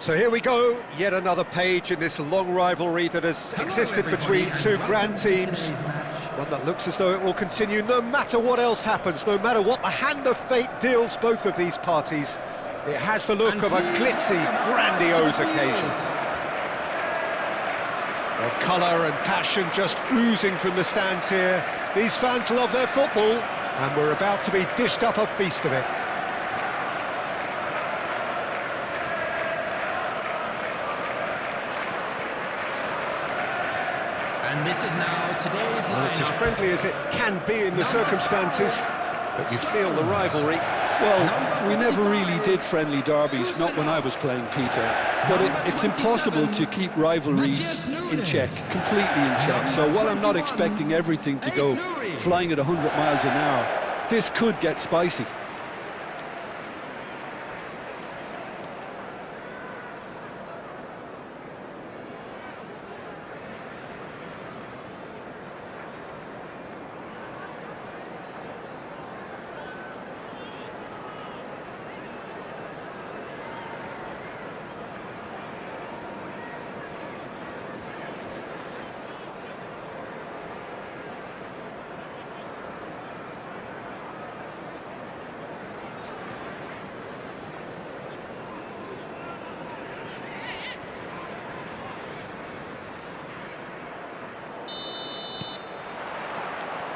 So here we go, yet another page in this long rivalry that has existed between two grand teams. One that looks as though it will continue no matter what else happens, no matter what the hand of fate deals both of these parties. It has the look of a glitzy, grandiose occasion. Well, colour and passion just oozing from the stands here. These fans love their football, and we're about to be dished up a feast of it. And this is now today's Well, it's as friendly as it can be in the circumstances, but you feel the rivalry. Well, we never really did friendly derbies, not when I was playing, Peter. But it's impossible to keep rivalries in check, completely in check. So while I'm not expecting everything to go flying at 100 miles an hour, this could get spicy.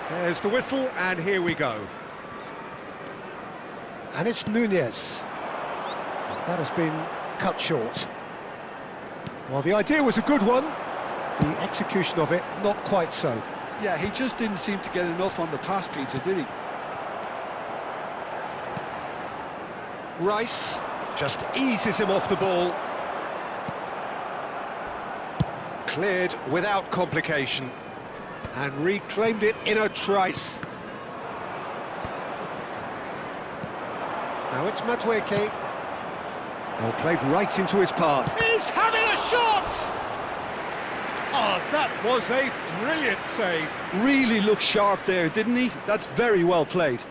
There's the whistle, and here we go. And it's Nunez. That has been cut short. Well, the idea was a good one. The execution of it, not quite so. Yeah, he just didn't seem to get enough on the pass, Peter, did he? Rice just eases him off the ball. Cleared without complication. And reclaimed it in a trice. Now it's Madueke. Well, played right into his path. He's having a shot! Oh, that was a brilliant save. Really looked sharp there, didn't he? That's very well played.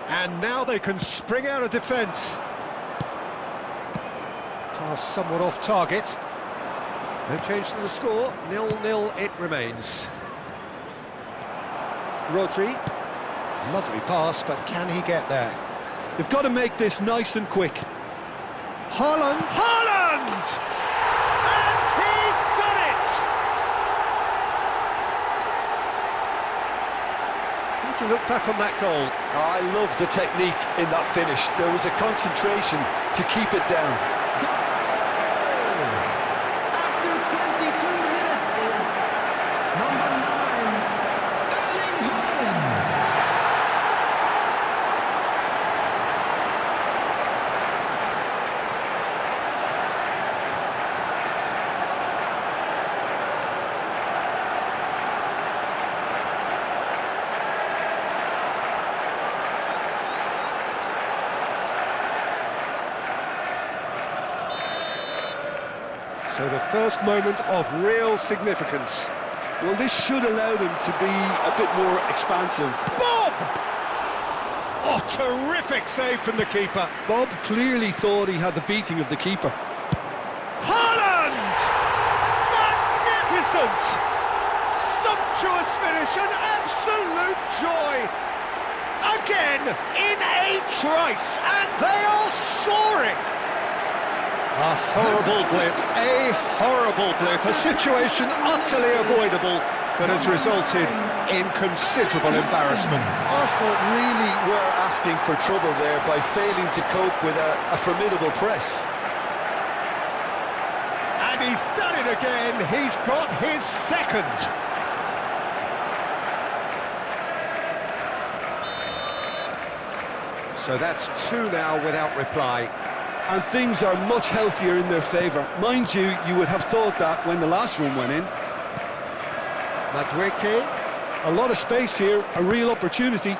And now they can spring out of defence. Pass somewhat off target. No change to the score, 0-0 it remains. Rodri. Lovely pass, but can he get there? They've got to make this nice and quick. Haaland! Haaland! And he's done it! How do you look back on that goal? I love the technique in that finish. There was a concentration to keep it down. After 22 minutes is number 9, Haaland. So the first moment of real significance. Well, this should allow them to be a bit more expansive. Bob! Oh, terrific save from the keeper. Bob clearly thought he had the beating of the keeper. Haaland! Magnificent! Sumptuous finish, an absolute joy! Again, in a trice, and they are soaring! A horrible blip, a situation utterly avoidable that has resulted in considerable embarrassment. Arsenal really were asking for trouble there by failing to cope with a formidable press. And he's done it again, he's got his second. So that's two now without reply. And things are much healthier in their favour. Mind you, you would have thought that when the last one went in. Madueke. A lot of space here, a real opportunity.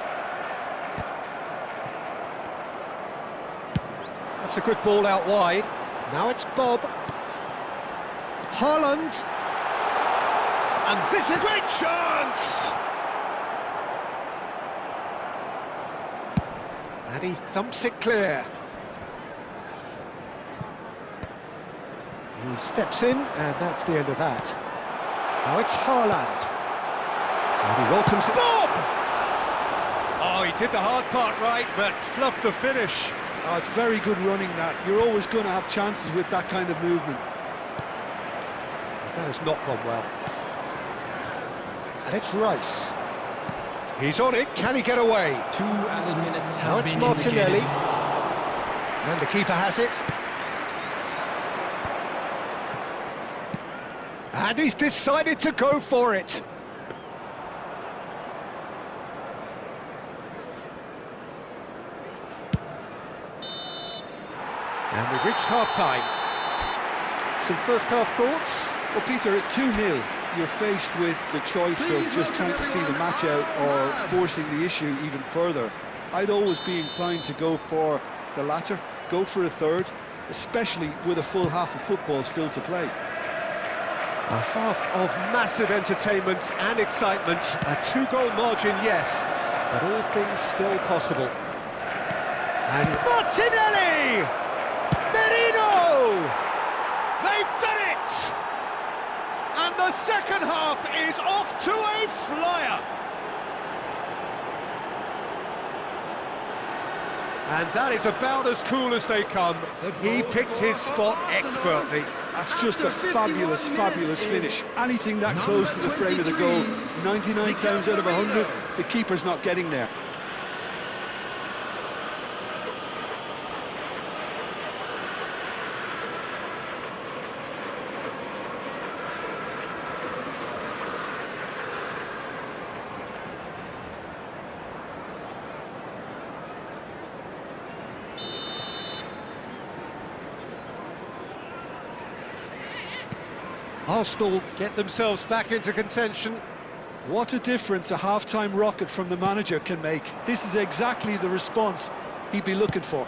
That's a good ball out wide. Now it's Bob. Haaland. And this is a great chance! And he thumps it clear. He steps in, and that's the end of that. Now it's Haaland. And he welcomes Bob! Oh, he did the hard part right, but fluffed the finish. Oh, it's very good running that. You're always going to have chances with that kind of movement. That has not gone well. And it's Rice. He's on it, can he get away? 2 added minutes Now has it's been Martinelli. indicated. And the keeper has it. And he's decided to go for it. And we've reached half-time. Some first-half thoughts? Well, Peter, at 2-0, you're faced with the choice of just trying to see the match out or forcing the issue even further. I'd always be inclined to go for the latter, go for a third, especially with a full half of football still to play. A half of massive entertainment and excitement. A 2-goal margin, yes, but all things still possible. And Martinelli! Merino! They've done it! And the second half is off to a flyer. And that is about as cool as they come. He picked his spot expertly. That's just a fabulous, fabulous finish. Anything that close to the frame of the goal, 99 times out of 100, the keeper's not getting there. Arsenal get themselves back into contention. What a difference a half-time rocket from the manager can make. This is exactly the response he'd be looking for.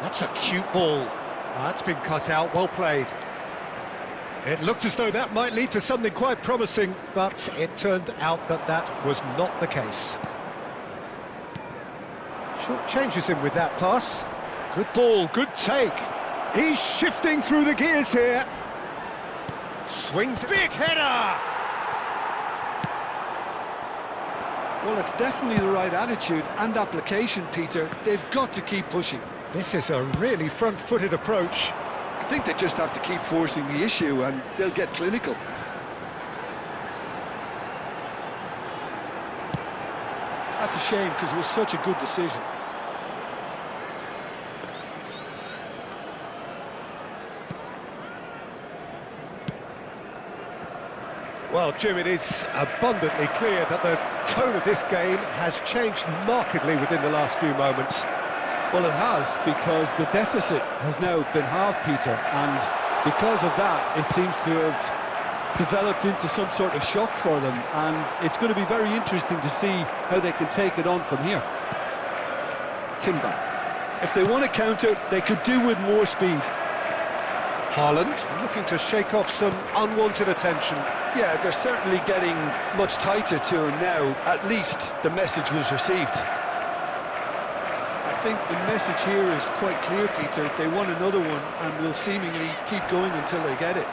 That's a cute ball. That's been cut out, well played. It looked as though that might lead to something quite promising, but it turned out that that was not the case. Short changes him with that pass. Good ball, good take. He's shifting through the gears here. Swings, big header! Well, it's definitely the right attitude and application, Peter. They've got to keep pushing. This is a really front-footed approach. I think they just have to keep forcing the issue and they'll get clinical. That's a shame because it was such a good decision. Well, Jim, it is abundantly clear that the tone of this game has changed markedly within the last few moments. Well, it has, because the deficit has now been halved, Peter, and because of that, it seems to have developed into some sort of shock for them, and it's going to be very interesting to see how they can take it on from here. Timber. If they want to counter, they could do with more speed. Haaland looking to shake off some unwanted attention. Yeah, they're certainly getting much tighter to him now. At least the message was received. I think the message here is quite clear, Peter. They want another one and will seemingly keep going until they get it.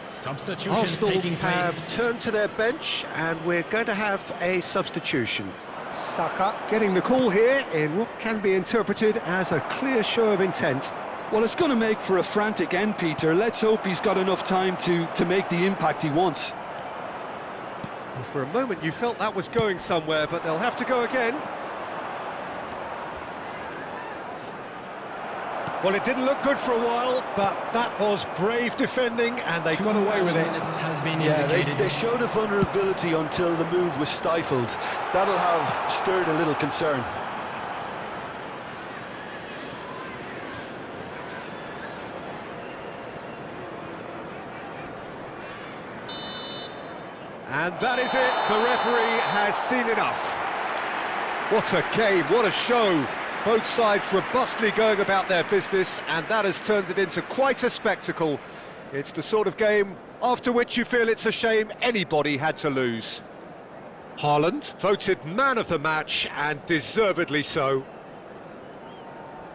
Substitutions Arsenal taking place. have turned to their bench and we're going to have a substitution. Saka getting the call here in what can be interpreted as a clear show of intent. Well, it's going to make for a frantic end, Peter. Let's hope he's got enough time to make the impact he wants. Well, for a moment you felt that was going somewhere, but they'll have to go again. Well, it didn't look good for a while, but that was brave defending and they got away with it. Has been Yeah, indicated. they showed a vulnerability until the move was stifled. That'll have stirred a little concern. And that is it. The referee has seen enough. What a game, what a show. Both sides robustly going about their business, and that has turned it into quite a spectacle. It's the sort of game after which you feel it's a shame anybody had to lose. Haaland, voted man of the match, and deservedly so.